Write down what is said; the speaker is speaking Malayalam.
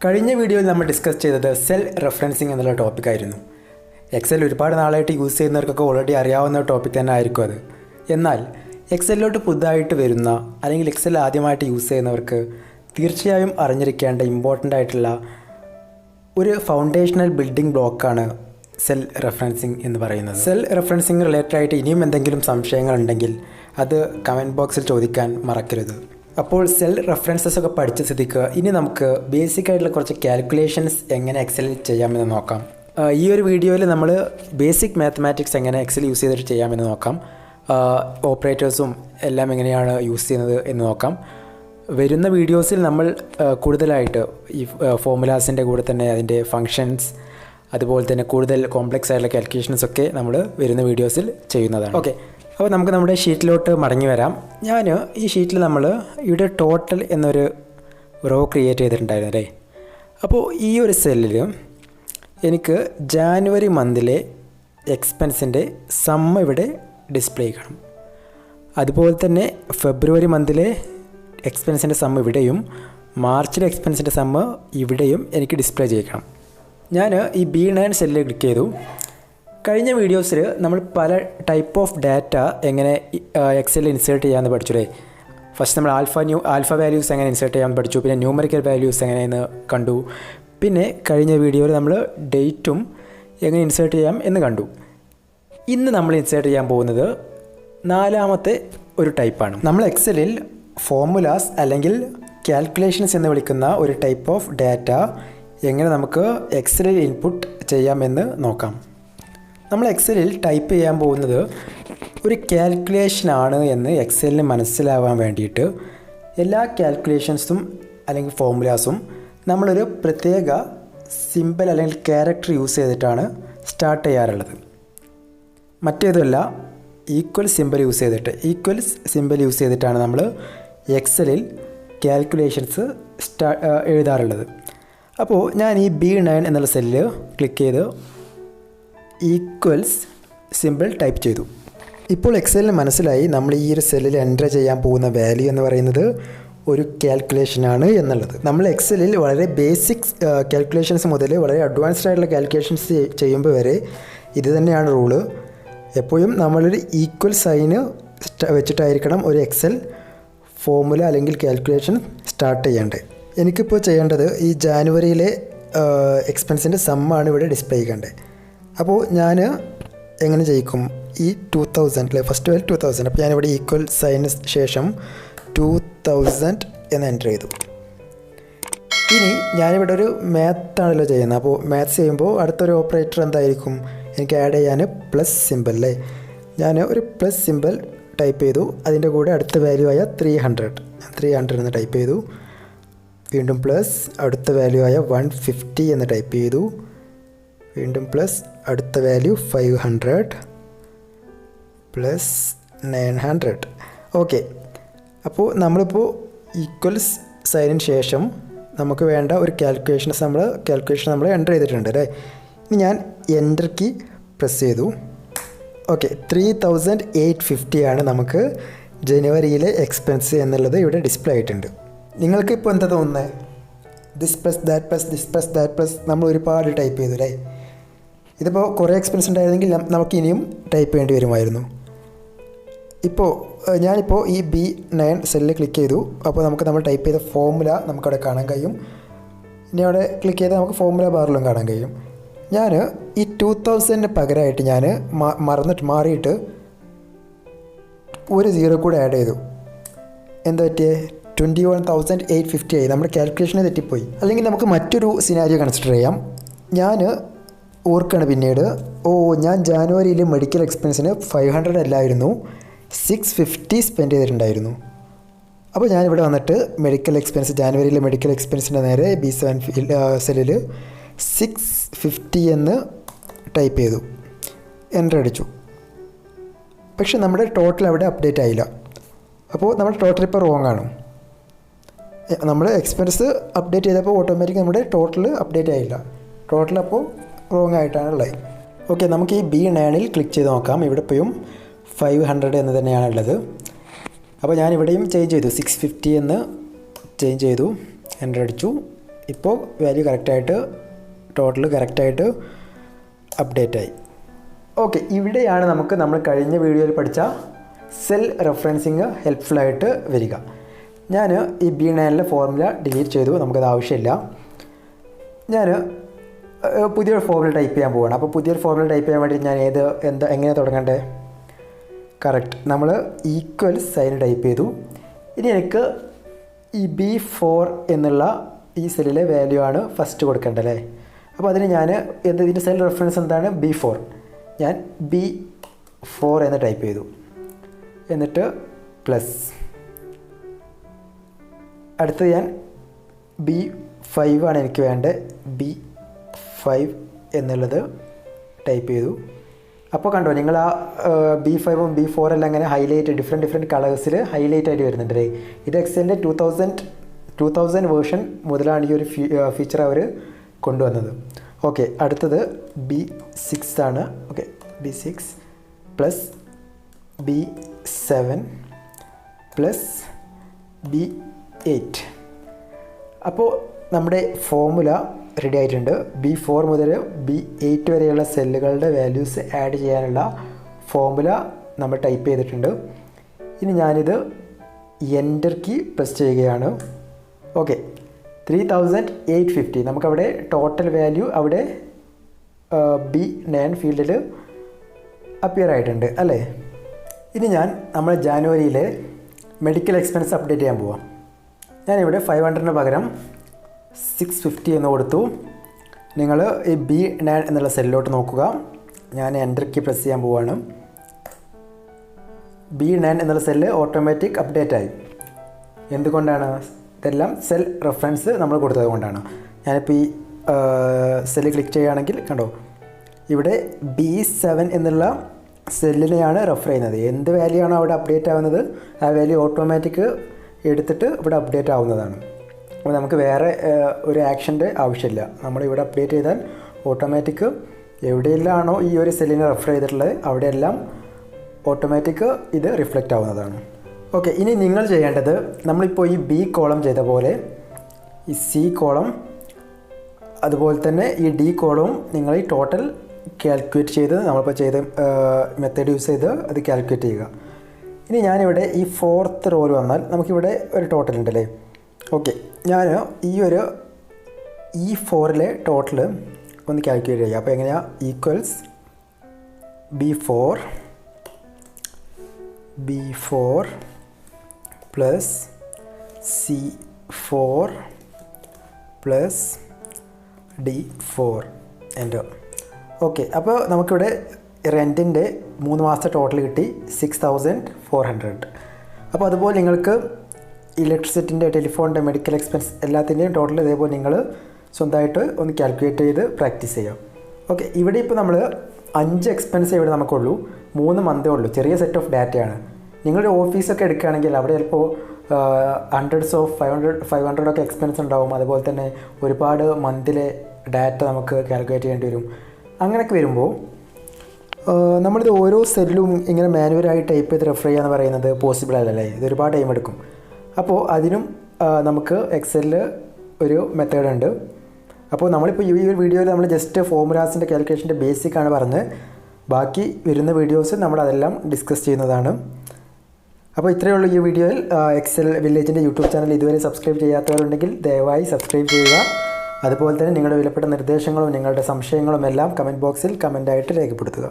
കഴിഞ്ഞ വീഡിയോയിൽ നമ്മൾ ഡിസ്കസ് ചെയ്തത് സെൽ റെഫറൻസിങ് എന്നുള്ള ടോപ്പിക്കായിരുന്നു. എക്സൽ ഒരുപാട് നാളായിട്ട് യൂസ് ചെയ്യുന്നവർക്കൊക്കെ ഓൾറെഡി അറിയാവുന്ന ടോപ്പിക് തന്നെ ആയിരിക്കും അത്. എന്നാൽ എക്സലിലോട്ട് പുതുതായിട്ട് വരുന്ന അല്ലെങ്കിൽ എക്സൽ ആദ്യമായിട്ട് യൂസ് ചെയ്യുന്നവർക്ക് തീർച്ചയായും അറിഞ്ഞിരിക്കേണ്ട ഇമ്പോർട്ടൻ്റ് ആയിട്ടുള്ള ഒരു ഫൗണ്ടേഷണൽ ബിൽഡിംഗ് ബ്ലോക്കാണ് സെൽ റെഫറൻസിങ് എന്ന് പറയുന്നത്. സെൽ റെഫറൻസിങ് റിലേറ്റഡ് ആയിട്ട് ഇനിയും എന്തെങ്കിലും സംശയങ്ങളുണ്ടെങ്കിൽ അത് കമൻറ്റ് ബോക്സിൽ ചോദിക്കാൻ മറക്കരുത്. അപ്പോൾ സെൽ റെഫറൻസസ് ഒക്കെ പഠിച്ച സ്ഥിതിക്ക് ഇനി നമുക്ക് ബേസിക് ആയിട്ടുള്ള കുറച്ച് കാൽക്കുലേഷൻസ് എങ്ങനെ എക്സലിൽ ചെയ്യാമെന്ന് നോക്കാം. ഈ ഒരു വീഡിയോയിൽ നമ്മൾ ബേസിക് മാത്തമാറ്റിക്സ് എങ്ങനെ എക്സൽ യൂസ് ചെയ്തിട്ട് ചെയ്യാമെന്ന് നോക്കാം. ഓപ്പറേറ്റേഴ്സും എല്ലാം എങ്ങനെയാണ് യൂസ് ചെയ്യുന്നത് എന്ന് നോക്കാം. വരുന്ന വീഡിയോസിൽ നമ്മൾ കൂടുതലായിട്ട് ഈ ഫോർമുലാസിൻ്റെ കൂടെ തന്നെ അതിൻ്റെ ഫങ്ഷൻസ് അതുപോലെ തന്നെ കൂടുതൽ കോംപ്ലക്സ് ആയിട്ടുള്ള കാൽക്കുലേഷൻസ് ഒക്കെ നമ്മൾ വരുന്ന വീഡിയോസിൽ ചെയ്യുന്നതാണ്. ഓക്കെ, അപ്പോൾ നമുക്ക് നമ്മുടെ ഷീറ്റിലോട്ട് മടങ്ങി വരാം. ഞാൻ ഈ ഷീറ്റിൽ നമ്മൾ ഇവിടെ ടോട്ടൽ എന്നൊരു റോ ക്രിയേറ്റ് ചെയ്തിട്ടുണ്ടായിരുന്നു അല്ലേ. അപ്പോൾ ഈ ഒരു സെല്ലിൽ എനിക്ക് ജാനുവരി മന്തിലെ എക്സ്പെൻസിൻ്റെ സമ്മ് ഇവിടെ ഡിസ്പ്ലേ ചെയ്യണം. അതുപോലെ തന്നെ ഫെബ്രുവരി മന്തിലെ എക്സ്പെൻസിൻ്റെ സമ്മ് ഇവിടെയും മാർച്ചിലെ എക്സ്പെൻസിൻ്റെ സമ്മ് ഇവിടെയും എനിക്ക് ഡിസ്പ്ലേ ചെയ്യിക്കണം. ഞാൻ ഈ B9 സെല്ലിൽ ക്ലിക്ക് ചെയ്തു. കഴിഞ്ഞ വീഡിയോസിൽ നമ്മൾ പല ടൈപ്പ് ഓഫ് ഡാറ്റ എങ്ങനെ എക്സലിൽ ഇൻസേർട്ട് ചെയ്യാമെന്ന് പഠിച്ചു. ഫസ്റ്റ് നമ്മൾ ആൽഫ വാല്യൂസ് എങ്ങനെ ഇൻസേർട്ട് ചെയ്യാമെന്ന് പഠിച്ചു. പിന്നെ ന്യൂമറിക്കൽ വാല്യൂസ് എങ്ങനെയെന്ന് കണ്ടു. പിന്നെ കഴിഞ്ഞ വീഡിയോയിൽ നമ്മൾ ഡേറ്റും എങ്ങനെ ഇൻസേർട്ട് ചെയ്യാം എന്ന് കണ്ടു. ഇന്ന് നമ്മൾ ഇൻസേർട്ട് ചെയ്യാൻ പോകുന്നത് നാലാമത്തെ ഒരു ടൈപ്പാണ്. നമ്മൾ എക്സലിൽ ഫോർമുലാസ് അല്ലെങ്കിൽ കാൽക്കുലേഷൻസ് എന്ന് വിളിക്കുന്ന ഒരു ടൈപ്പ് ഓഫ് ഡാറ്റ എങ്ങനെ നമുക്ക് എക്സലിൽ ഇൻപുട്ട് ചെയ്യാമെന്ന് നോക്കാം. നമ്മൾ എക്സലിൽ ടൈപ്പ് ചെയ്യാൻ പോകുന്നത് ഒരു കാൽക്കുലേഷനാണ് എന്ന് എക്സലിന് മനസ്സിലാവാൻ വേണ്ടിയിട്ട് എല്ലാ കാൽക്കുലേഷൻസും അല്ലെങ്കിൽ ഫോർമുലാസും നമ്മളൊരു പ്രത്യേക സിമ്പിൾ അല്ലെങ്കിൽ ക്യാരക്ടർ യൂസ് ചെയ്തിട്ടാണ് സ്റ്റാർട്ട് ചെയ്യാറുള്ളത്. മറ്റേതുമല്ല, ഈക്വൽ സിമ്പിൾ യൂസ് ചെയ്തിട്ടാണ് നമ്മൾ എക്സലിൽ കാൽക്കുലേഷൻസ് എഴുതാറുള്ളത്. അപ്പോൾ ഞാൻ ഈ B9 എന്നുള്ള സെല്ല് ക്ലിക്ക് ചെയ്ത് ഈക്വൽസ് സിമ്പിൾ ടൈപ്പ് ചെയ്തു. ഇപ്പോൾ എക്സലിന് മനസ്സിലായി നമ്മൾ ഈ ഒരു സെല്ലിൽ എൻ്റർ ചെയ്യാൻ പോകുന്ന വാല്യൂ എന്ന് പറയുന്നത് ഒരു കാൽക്കുലേഷനാണ് എന്നുള്ളത്. നമ്മൾ എക്സലിൽ വളരെ ബേസിക് കാൽക്കുലേഷൻസ് മുതൽ വളരെ അഡ്വാൻസ്ഡ് ആയിട്ടുള്ള കാൽക്കുലേഷൻസ് ചെയ്യുമ്പോൾ വരെ ഇത് തന്നെയാണ് റൂള്. എപ്പോഴും നമ്മളൊരു ഈക്വൽ സൈന് വെച്ചിട്ടായിരിക്കണം ഒരു എക്സൽ ഫോർമുല അല്ലെങ്കിൽ കാൽക്കുലേഷൻ സ്റ്റാർട്ട് ചെയ്യേണ്ടത്. എനിക്കിപ്പോൾ ചെയ്യേണ്ടത് ഈ ജാനുവരിയിലെ എക്സ്പെൻസിൻ്റെ സമ്മാണ് ഇവിടെ ഡിസ്പ്ലേ ചെയ്യേണ്ടത്. അപ്പോൾ ഞാൻ എങ്ങനെ ചെയ്യിക്കും, ഈ 2000 ഫസ്റ്റ് വാല്യൂ 2000. അപ്പോൾ ഞാനിവിടെ ഈക്വൽ സൈന് ശേഷം 2000 എന്ന് എൻ്റർ ചെയ്തു. ഇനി ഞാനിവിടെ ഒരു മാത്താണല്ലോ ചെയ്യുന്നത്. അപ്പോൾ മാത്സ് ചെയ്യുമ്പോൾ അടുത്തൊരു ഓപ്പറേറ്റർ എന്തായിരിക്കും, എനിക്ക് ആഡ് ചെയ്യാൻ പ്ലസ് സിമ്പിൾ അല്ലേ. ഞാൻ ഒരു പ്ലസ് സിമ്പിൾ ടൈപ്പ് ചെയ്തു. അതിൻ്റെ കൂടെ അടുത്ത വാല്യൂ ആയ 300 എന്ന് ടൈപ്പ് ചെയ്തു. വീണ്ടും പ്ലസ് അടുത്ത വാല്യൂ ആയ 150 എന്ന് ടൈപ്പ് ചെയ്തു. വീണ്ടും പ്ലസ് അടുത്ത വാല്യൂ 500 പ്ലസ് 900. ഓക്കെ, അപ്പോൾ നമ്മളിപ്പോൾ ഈക്വൽസ് സൈനിന് ശേഷം നമുക്ക് വേണ്ട ഒരു കാൽക്കുലേഷൻ നമ്മൾ എൻ്റർ ചെയ്തിട്ടുണ്ട് അല്ലേ. ഇനി ഞാൻ എൻ്റർ കീ പ്രസ് ചെയ്തു. ഓക്കെ, 3850 ആണ് നമുക്ക് ജനുവരിയിലെ എക്സ്പെൻസ് എന്നുള്ളത് ഇവിടെ ഡിസ്പ്ലേ ആയിട്ടുണ്ട്. നിങ്ങൾക്ക് ഇപ്പോൾ എന്താ തോന്നുന്നത്, ദിസ് പ്ലസ് ദാറ്റ് പ്ലസ് നമ്മൾ ഒരുപാട് ടൈപ്പ് ചെയ്തു അല്ലേ. ഇതിപ്പോൾ കുറേ എക്സ്പെൻസ് ഉണ്ടായിരുന്നെങ്കിൽ നമുക്ക് ഇനിയും ടൈപ്പ് ചെയ്യേണ്ടി വരുമായിരുന്നു. ഞാനിപ്പോൾ ഈ B9 സെല്ലിൽ ക്ലിക്ക് ചെയ്തു. അപ്പോൾ നമ്മൾ ടൈപ്പ് ചെയ്ത ഫോർമുല നമുക്കവിടെ കാണാൻ കഴിയും. ഇനി അവിടെ ക്ലിക്ക് ചെയ്താൽ നമുക്ക് ഫോർമുല ബാറിലും കാണാൻ കഴിയും. ഞാൻ ഈ 2000 പകരമായിട്ട് ഞാൻ മാറിയിട്ട് ഒരു 0 കൂടെ ആഡ് ചെയ്തു. എന്താ പറ്റിയേ, 21,850 ആയി. നമ്മുടെ കാൽക്കുലേഷനെ തെറ്റിപ്പോയി. അല്ലെങ്കിൽ നമുക്ക് മറ്റൊരു സിനാരിയോ കൺസിഡർ ചെയ്യാം. ഞാൻ ഓർക്കാണ് പിന്നീട്, ഞാൻ ജാനുവരിയിൽ മെഡിക്കൽ എക്സ്പെൻസിന് 500 അല്ലായിരുന്നു 650 സ്പെൻഡ് ചെയ്തിട്ടുണ്ടായിരുന്നു. അപ്പോൾ ഞാനിവിടെ വന്നിട്ട് ജാനുവരിയിലെ മെഡിക്കൽ എക്സ്പെൻസിൻ്റെ നേരെ B7 സെല്ലിൽ 650 എന്ന് ടൈപ്പ് ചെയ്തു, എൻ്റർ അടിച്ചു. പക്ഷെ നമ്മുടെ ടോട്ടൽ അവിടെ അപ്ഡേറ്റ് ആയില്ല. അപ്പോൾ നമ്മുടെ ടോട്ടൽ ഇപ്പോൾ റോങ് ആണ്. നമ്മൾ എക്സ്പെൻസ് അപ്ഡേറ്റ് ചെയ്തപ്പോൾ ഓട്ടോമാറ്റിക് നമ്മുടെ ടോട്ടൽ അപ്ഡേറ്റ് ആയില്ല. ടോട്ടൽ അപ്പോൾ റോങ് ആയിട്ടാണുള്ളത്. ഓക്കെ, നമുക്ക് ഈ B9 ക്ലിക്ക് ചെയ്ത് നോക്കാം. ഇവിടെ ഇപ്പോഴും 500 എന്ന് തന്നെയാണുള്ളത്. അപ്പോൾ ഞാനിവിടെയും ചേഞ്ച് ചെയ്തു, 650 എന്ന് ചേഞ്ച് ചെയ്തു, എൻ്റർ അടിച്ചു. ഇപ്പോൾ വാല്യൂ കറക്റ്റായിട്ട് ടോട്ടൽ കറക്റ്റായിട്ട് അപ്ഡേറ്റ് ആയി. ഓക്കെ, ഇവിടെയാണ് നമ്മൾ കഴിഞ്ഞ വീഡിയോയിൽ പഠിച്ച സെൽ റെഫറൻസിങ് ഹെൽപ്ഫുള്ളായിട്ട് വരിക. ഞാൻ ഈ B9 ഫോർമുല ഡിലീറ്റ് ചെയ്തു, നമുക്കത് ആവശ്യമില്ല. ഞാൻ പുതിയൊരു ഫോർമുല ടൈപ്പ് ചെയ്യാൻ പോവുകയാണ്. അപ്പോൾ പുതിയൊരു ഫോർമുല ടൈപ്പ് ചെയ്യാൻ വേണ്ടി ഞാൻ എങ്ങനെയാണ് തുടങ്ങേണ്ടത്? കറക്റ്റ്, നമ്മൾ ഈക്വൽ സൈൻ ടൈപ്പ് ചെയ്തു. ഇനി എനിക്ക് ഈ B4 എന്നുള്ള ഈ സെല്ലിലെ വാല്യൂ ആണ് ഫസ്റ്റ് കൊടുക്കേണ്ടത് അല്ലേ? അപ്പോൾ അതിന് ഞാൻ ഇതിൻ്റെ സെൽ റെഫറൻസ് എന്താണ്? B4. ഞാൻ B4 എന്ന് ടൈപ്പ് ചെയ്തു. എന്നിട്ട് പ്ലസ്, അടുത്തത് ഞാൻ B5 ആണ് എനിക്ക് വേണ്ടത്. B5 എന്നുള്ളത് ടൈപ്പ് ചെയ്തു. അപ്പോൾ കണ്ടോ, നിങ്ങൾ ആ B5ഉം B4 എല്ലാം അങ്ങനെ ഹൈലൈറ്റ് ഡിഫറെൻറ്റ് കളേഴ്സിൽ ഹൈലൈറ്റ് ആയിട്ട് വരുന്നുണ്ട് അല്ലേ? ഇത് എക്സലിൻ്റെ 2000 വേർഷൻ മുതലാണ് ഈ ഒരു ഫീച്ചർ അവർ കൊണ്ടുവന്നത്. ഓക്കെ, അടുത്തത് B6 ആണ്. Okay, B6 plus B7 plus B8. അപ്പോൾ നമ്മുടെ ഫോർമുല റെഡി ആയിട്ടുണ്ട്. B4 മുതൽ B8 വരെയുള്ള സെല്ലുകളുടെ വാല്യൂസ് ആഡ് ചെയ്യാനുള്ള ഫോർമുല നമ്മൾ ടൈപ്പ് ചെയ്തിട്ടുണ്ട്. ഇനി ഞാനിത് എൻ്റർ കീ പ്രസ് ചെയ്യുകയാണ്. ഓക്കെ, 3850 നമുക്കവിടെ ടോട്ടൽ വാല്യൂ അവിടെ B9 ഫീൽഡിൽ അപ്പിയർ ആയിട്ടുണ്ട് അല്ലേ? ഇനി നമ്മൾ ജാനുവരിയിലെ മെഡിക്കൽ എക്സ്പെൻസ് അപ്ഡേറ്റ് ചെയ്യാൻ പോവാം. ഞാനിവിടെ 500 പകരം 650 എന്ന് കൊടുത്തു. നിങ്ങൾ ഈ B9 എന്നുള്ള സെല്ലിലോട്ട് നോക്കുക. ഞാൻ എൻ്റർ കീ പ്രസ് ചെയ്യാൻ പോവുകയാണ്. B9 എന്നുള്ള സെല്ല് ഓട്ടോമാറ്റിക് അപ്ഡേറ്റ് ആയി. എന്തുകൊണ്ടാണ്? ഇതെല്ലാം സെൽ റെഫറൻസ് നമ്മൾ കൊടുത്തത് കൊണ്ടാണ്. ഞാനിപ്പോൾ ഈ സെല്ല് ക്ലിക്ക് ചെയ്യുകയാണെങ്കിൽ കണ്ടോ, ഇവിടെ B7 എന്നുള്ള സെല്ലിനെയാണ് റെഫർ ചെയ്യുന്നത്. എന്ത് വാല്യൂ ആണോ അവിടെ അപ്ഡേറ്റ് ആവുന്നത് ആ വാല്യൂ ഓട്ടോമാറ്റിക് എടുത്തിട്ട് ഇവിടെ അപ്ഡേറ്റ് ആവുന്നതാണ്. അപ്പോൾ നമുക്ക് വേറെ ഒരു ആക്ഷൻ്റെ ആവശ്യമില്ല. നമ്മളിവിടെ അപ്ഡേറ്റ് ചെയ്താൽ ഓട്ടോമാറ്റിക് എവിടെയെല്ലാമാണോ ഈ ഒരു സെല്ലിനെ റെഫർ ചെയ്തിട്ടുള്ളത് അവിടെയെല്ലാം ഓട്ടോമാറ്റിക് ഇത് റിഫ്ലക്റ്റ് ആവുന്നതാണ്. ഓക്കെ, ഇനി നിങ്ങൾ ചെയ്യേണ്ടത് നമ്മളിപ്പോൾ ഈ B കോളം ചെയ്ത പോലെ ഈ C കോളം അതുപോലെ തന്നെ ഈ D കോളവും നിങ്ങൾ ഈ ടോട്ടൽ കാൽക്കുലേറ്റ് ചെയ്ത് നമ്മളിപ്പോൾ ചെയ്ത മെത്തേഡ് യൂസ് ചെയ്ത് അത് കാൽക്കുലേറ്റ് ചെയ്യുക. ഇനി ഞാനിവിടെ ഈ 4th റോയിൽ വന്നാൽ നമുക്കിവിടെ ഒരു ടോട്ടൽ ഉണ്ടല്ലേ? ഓക്കെ, ഞാൻ ഈ 4ലെ ടോട്ടൽ ഒന്ന് കാൽക്കുലേറ്റ് ചെയ്യുക. അപ്പോൾ എങ്ങനെയാണ്? Equals B4 plus C4 plus D4 enter. Okay, അപ്പോൾ നമുക്കിവിടെ റെൻറ്റിൻ്റെ 3 മാസത്തെ ടോട്ടൽ കിട്ടി 6400. അപ്പോൾ അതുപോലെ നിങ്ങൾക്ക് ഇലക്ട്രിസിറ്റിൻ്റെ, ടെലിഫോണിൻ്റെ, മെഡിക്കൽ എക്സ്പെൻസ് എല്ലാത്തിൻ്റെയും ടോട്ടൽ ഇതേപോലെ നിങ്ങൾ സ്വന്തമായിട്ട് ഒന്ന് കാൽക്കുലേറ്റ് ചെയ്ത് പ്രാക്ടീസ് ചെയ്യാം. ഓക്കെ, ഇവിടെ ഇപ്പോൾ നമ്മൾ 5 എക്സ്പെൻസ് ഇവിടെ നമുക്കുള്ളൂ, 3 മന്തേ ഉള്ളൂ. ചെറിയ സെറ്റ് ഓഫ് ഡാറ്റയാണ്. നിങ്ങളുടെ ഓഫീസൊക്കെ എടുക്കുകയാണെങ്കിൽ അവിടെ ചിലപ്പോൾ ഹൺഡ്രഡ്സ് ഓഫ് 500 ഒക്കെ എക്സ്പെൻസ് ഉണ്ടാവും. അതുപോലെ തന്നെ ഒരുപാട് മന്തിലെ ഡാറ്റ നമുക്ക് കാൽക്കുലേറ്റ് ചെയ്യേണ്ടി വരും. അങ്ങനെയൊക്കെ വരുമ്പോൾ നമ്മളിത് ഓരോ സെല്ലും ഇങ്ങനെ മാനുവലായി ടൈപ്പ് ചെയ്ത് റെഫർ ചെയ്യുക എന്ന് പറയുന്നത് പോസിബിൾ അല്ലല്ലേ? ഇത് ഒരുപാട് ടൈം എടുക്കും. അപ്പോൾ അതിനും നമുക്ക് എക്സലിൽ ഒരു മെത്തേഡ് ഉണ്ട്. അപ്പോൾ നമ്മളിപ്പോൾ ഈ ഒരു വീഡിയോയിൽ നമ്മൾ ജസ്റ്റ് ഫോർമുലാസിൻ്റെ കാൽക്കുലേഷൻ്റെ ബേസിക്കാണ് പറഞ്ഞത്. ബാക്കി വരുന്ന വീഡിയോസ് നമ്മളതെല്ലാം ഡിസ്കസ് ചെയ്യുന്നതാണ്. അപ്പോൾ ഇത്രയേ ഉള്ളൂ ഈ വീഡിയോയിൽ. എക്സൽ വില്ലേജിൻ്റെ യൂട്യൂബ് ചാനൽ ഇതുവരെ സബ്സ്ക്രൈബ് ചെയ്യാത്തവരുണ്ടെങ്കിൽ ദയവായി സബ്സ്ക്രൈബ് ചെയ്യുക. അതുപോലെ തന്നെ നിങ്ങളുടെ വിലപ്പെട്ട നിർദ്ദേശങ്ങളും നിങ്ങളുടെ സംശയങ്ങളും എല്ലാം കമൻറ്റ് ബോക്സിൽ കമൻ്റായിട്ട് രേഖപ്പെടുത്തുക.